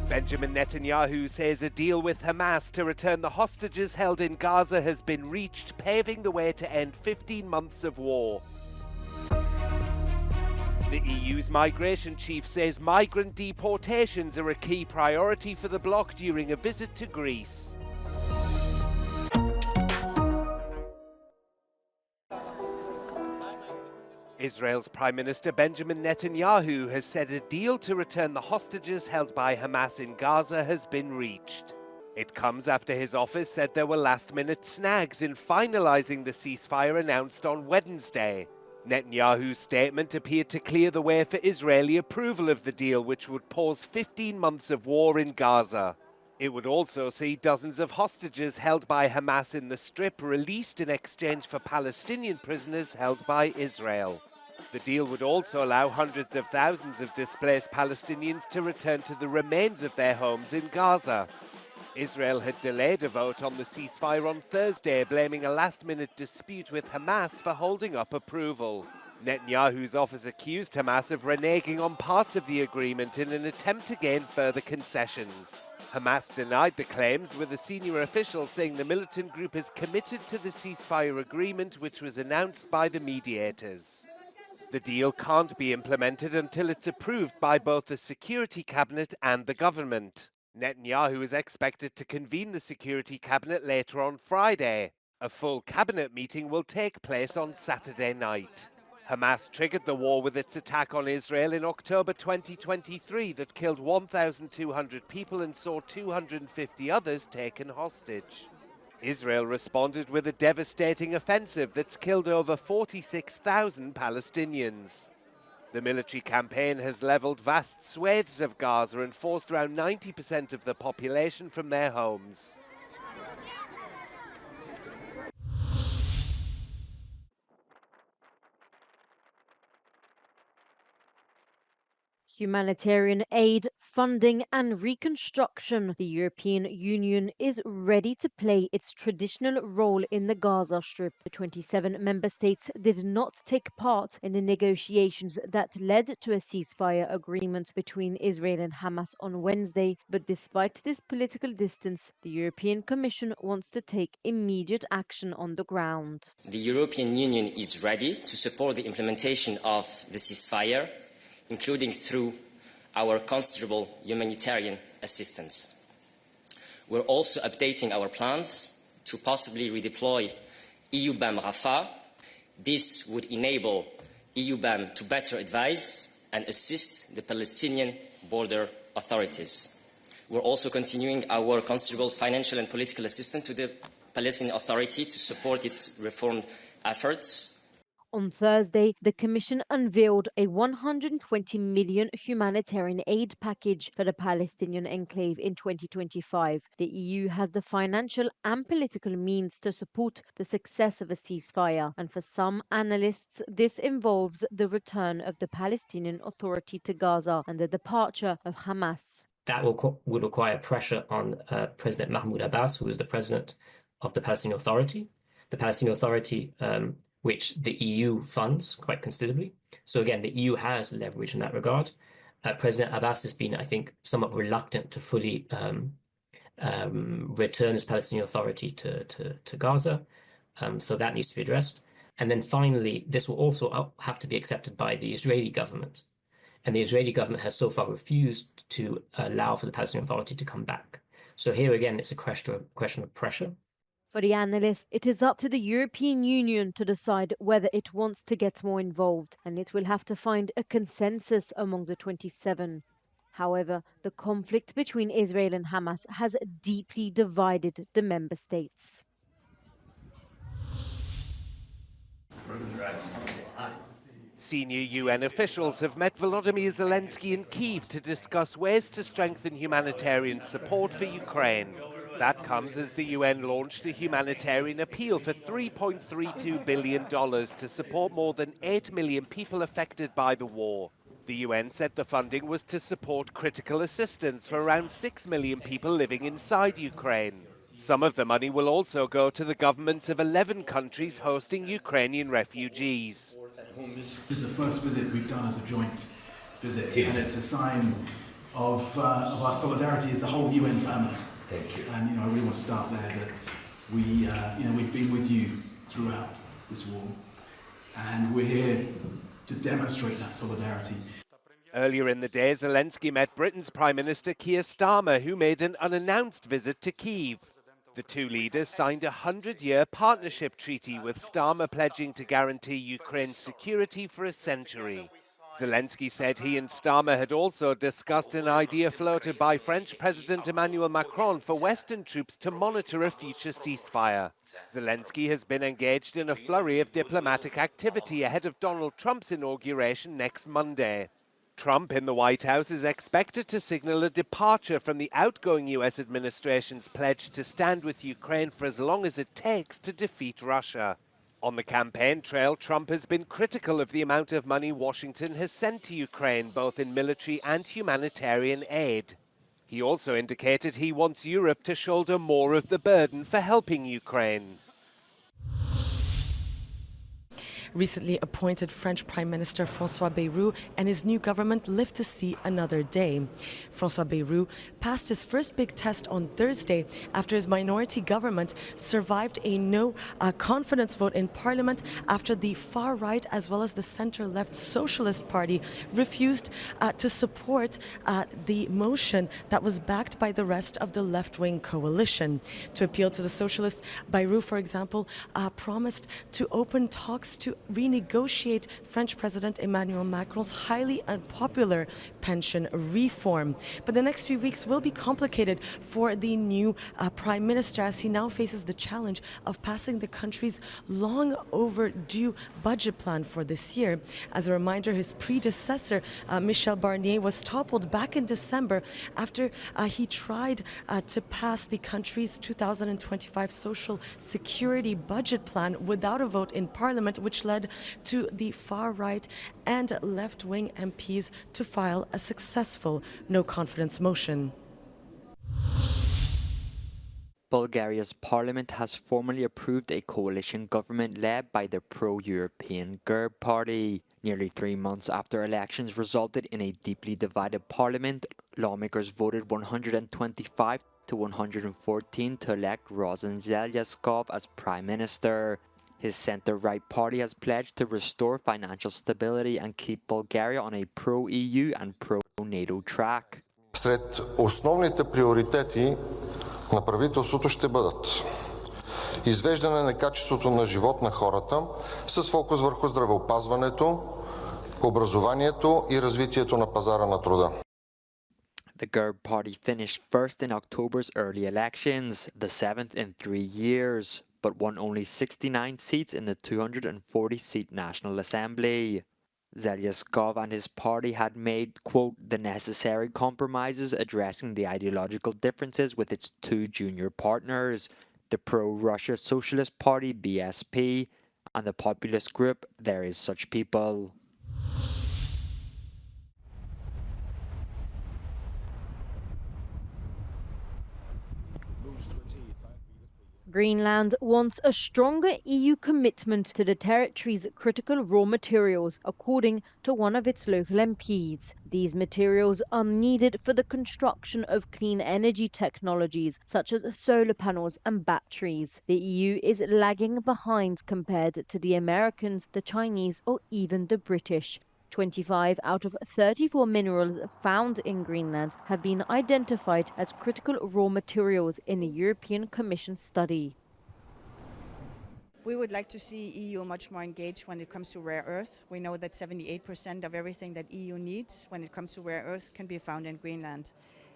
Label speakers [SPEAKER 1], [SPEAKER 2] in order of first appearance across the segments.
[SPEAKER 1] Benjamin Netanyahu says a deal with Hamas to return the hostages held in Gaza has been reached, paving the way to end 15 months of war. The EU's migration chief says migrant deportations are a key priority for the bloc during a visit to Greece. Israel's Prime Minister Benjamin Netanyahu has said a deal to return the hostages held by Hamas in Gaza has been reached. It comes after his office said there were last-minute snags in finalizing the ceasefire announced on Wednesday. Netanyahu's statement appeared to clear the way for Israeli approval of the deal, which would pause 15 months of war in Gaza. It would also see dozens of hostages held by Hamas in the Strip released in exchange for Palestinian prisoners held by Israel. The deal would also allow hundreds of thousands of displaced Palestinians to return to the remains of their homes in Gaza. Israel had delayed a vote on the ceasefire on Thursday, blaming a last-minute dispute with Hamas for holding up approval. Netanyahu's office accused Hamas of reneging on parts of the agreement in an attempt to gain further concessions. Hamas denied the claims, with a senior official saying the militant group is committed to the ceasefire agreement, which was announced by the mediators. The deal can't be implemented until it's approved by both the Security Cabinet and the government. Netanyahu is expected to convene the Security Cabinet later on Friday. A full cabinet meeting will take place on Saturday night. Hamas triggered the war with its attack on Israel in October 2023 that killed 1,200 people and saw 250 others taken hostage. Israel responded with a devastating offensive that's killed over 46,000 Palestinians. The military campaign has leveled vast swathes of Gaza and forced around 90% of the population from their homes.
[SPEAKER 2] Humanitarian aid, funding and reconstruction. The European Union is ready to play its traditional role in the Gaza Strip. The 27 member states did not take part in the negotiations that led to a ceasefire agreement between Israel and Hamas on Wednesday, but despite this political distance, the European Commission wants to take immediate action on the ground.
[SPEAKER 3] The European Union is ready to support the implementation of the ceasefire, including through our considerable humanitarian assistance. We're also updating our plans to possibly redeploy EUBAM Rafah. This would enable EUBAM to better advise and assist the Palestinian border authorities. We're also continuing our considerable financial and political assistance to the Palestinian Authority to support its reform efforts.
[SPEAKER 2] On Thursday, the Commission unveiled a $120 million humanitarian aid package for the Palestinian enclave in 2025. The EU has the financial and political means to support the success of a ceasefire, and for some analysts, this involves the return of the Palestinian Authority to Gaza and the departure of Hamas.
[SPEAKER 4] That would require pressure on President Mahmoud Abbas, who is the president of the Palestinian Authority. The Palestinian Authority which the EU funds quite considerably. So again, the EU has leverage in that regard. President Abbas has been, I think, somewhat reluctant to fully return his Palestinian Authority to Gaza. So that needs to be addressed. And then finally, this will also have to be accepted by the Israeli government. And the Israeli government has so far refused to allow for the Palestinian Authority to come back. So here again, it's a question of pressure.
[SPEAKER 2] For the analysts, it is up to the European Union to decide whether it wants to get more involved, and it will have to find a consensus among the 27. However, the conflict between Israel and Hamas has deeply divided the member states.
[SPEAKER 1] Senior UN officials have met Volodymyr Zelensky in Kyiv to discuss ways to strengthen humanitarian support for Ukraine. That comes as the UN launched a humanitarian appeal for $3.32 billion to support more than 8 million people affected by the war. The UN said the funding was to support critical assistance for around 6 million people living inside Ukraine. Some of the money will also go to the governments of 11 countries hosting Ukrainian refugees.
[SPEAKER 5] This is the first visit we've done as a joint visit, and it's a sign of our solidarity is the whole UN family.
[SPEAKER 6] Thank you.
[SPEAKER 5] And I really want to start there that we've been with you throughout this war, and we're here to demonstrate that solidarity.
[SPEAKER 1] Earlier in the day, Zelensky met Britain's Prime Minister Keir Starmer, who made an unannounced visit to Kyiv. The two leaders signed a 100-year partnership treaty, with Starmer pledging to guarantee Ukraine's security for a century. Zelensky said he and Starmer had also discussed an idea floated by French President Emmanuel Macron for Western troops to monitor a future ceasefire. Zelensky has been engaged in a flurry of diplomatic activity ahead of Donald Trump's inauguration next Monday. Trump in the White House is expected to signal a departure from the outgoing US administration's pledge to stand with Ukraine for as long as it takes to defeat Russia. On the campaign trail, Trump has been critical of the amount of money Washington has sent to Ukraine, both in military and humanitarian aid. He also indicated he wants Europe to shoulder more of the burden for helping Ukraine.
[SPEAKER 7] Recently appointed French Prime Minister François Bayrou and his new government live to see another day. François Bayrou passed his first big test on Thursday after his minority government survived a no-confidence vote in parliament after the far-right as well as the center-left Socialist Party refused to support the motion that was backed by the rest of the left-wing coalition. To appeal to the Socialists, Bayrou, for example, promised to open talks to renegotiate French President Emmanuel Macron's highly unpopular pension reform. But the next few weeks will be complicated for the new Prime Minister, as he now faces the challenge of passing the country's long overdue budget plan for this year. As a reminder, his predecessor, Michel Barnier, was toppled back in December after he tried to pass the country's 2025 Social Security budget plan without a vote in Parliament, which led to the far-right and left-wing MPs to file a successful no-confidence motion.
[SPEAKER 8] Bulgaria's parliament has formally approved a coalition government led by the pro-European GERB party. Nearly 3 months after elections resulted in a deeply divided parliament, lawmakers voted 125 to 114 to elect Rosen Zelyaskov as prime minister. His centre-right party has pledged to restore financial stability and keep Bulgaria on a pro-EU and pro-NATO track.
[SPEAKER 9] Сред основните приоритети на правителството ще бъдат извеждане на качеството на живот на хората с фокус върху здравеопазването, образованието и развитието на пазара на труда.
[SPEAKER 8] The GERB party finished first in October's early elections, the 7th in 3 years, but won only 69 seats in the 240-seat National Assembly. Zelyaskov and his party had made, quote, the necessary compromises addressing the ideological differences with its two junior partners, the pro-Russia Socialist Party BSP and the populist group There Is Such People.
[SPEAKER 2] Greenland wants a stronger EU commitment to the territory's critical raw materials, according to one of its local MPs. These materials are needed for the construction of clean energy technologies, such as solar panels and batteries. The EU is lagging behind compared to the Americans, the Chinese, or even the British. 25 out of 34 minerals found in Greenland have been identified as critical raw materials in the European Commission study.
[SPEAKER 10] We would like to see EU much more engaged when it comes to rare earth. We know that 78% of everything that EU needs when it comes to rare earth can be found in Greenland.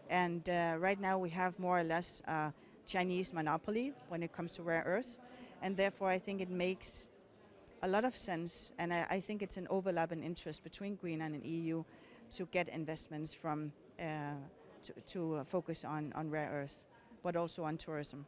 [SPEAKER 10] And right now we have more or less a Chinese monopoly when it comes to rare earth. And therefore I think it makes a lot of sense, and I think it's an overlap in interest between Greenland and EU to get investments from to focus on rare earth, but also on tourism.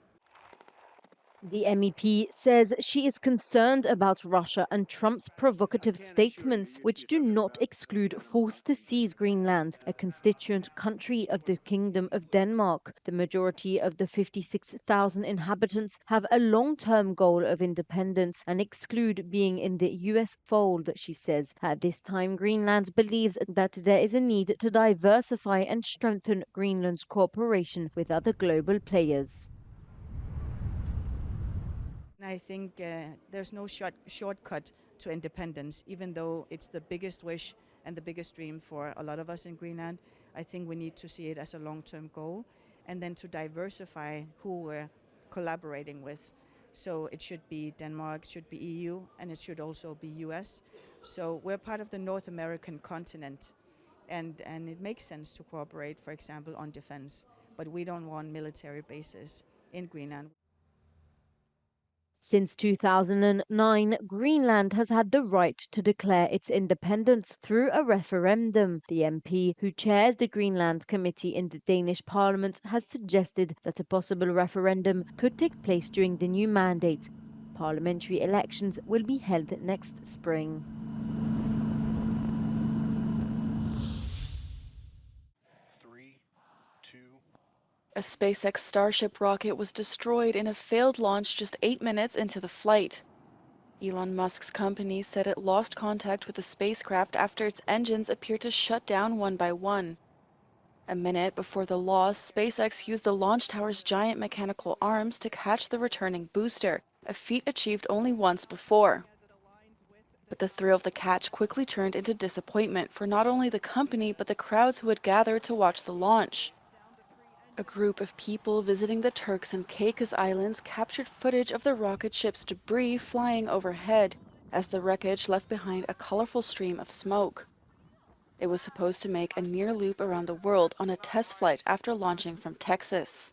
[SPEAKER 2] The MEP says she is concerned about Russia and Trump's provocative statements, which do not exclude force to seize Greenland, a constituent country of the Kingdom of Denmark. The majority of the 56,000 inhabitants have a long-term goal of independence and exclude being in the US fold, she says. At this time, Greenland believes that there is a need to diversify and strengthen Greenland's cooperation with other global players.
[SPEAKER 10] I think there's no shortcut to independence, even though it's the biggest wish and the biggest dream for a lot of us in Greenland. I think we need to see it as a long-term goal and then to diversify who we're collaborating with. So it should be Denmark, should be EU, and it should also be US. So we're part of the North American continent, and it makes sense to cooperate, for example, on defense. But we don't want military bases in Greenland.
[SPEAKER 2] Since 2009, Greenland has had the right to declare its independence through a referendum. The MP, who chairs the Greenland Committee in the Danish Parliament, has suggested that a possible referendum could take place during the new mandate. Parliamentary elections will be held next spring.
[SPEAKER 6] A SpaceX Starship rocket was destroyed in a failed launch just 8 minutes into the flight. Elon Musk's company said it lost contact with the spacecraft after its engines appeared to shut down one by one. A minute before the loss, SpaceX used the launch tower's giant mechanical arms to catch the returning booster, a feat achieved only once before. But the thrill of the catch quickly turned into disappointment for not only the company but the crowds who had gathered to watch the launch. A group of people visiting the Turks and Caicos Islands captured footage of the rocket ship's debris flying overhead as the wreckage left behind a colorful stream of smoke. It was supposed to make a near loop around the world on a test flight after launching from Texas.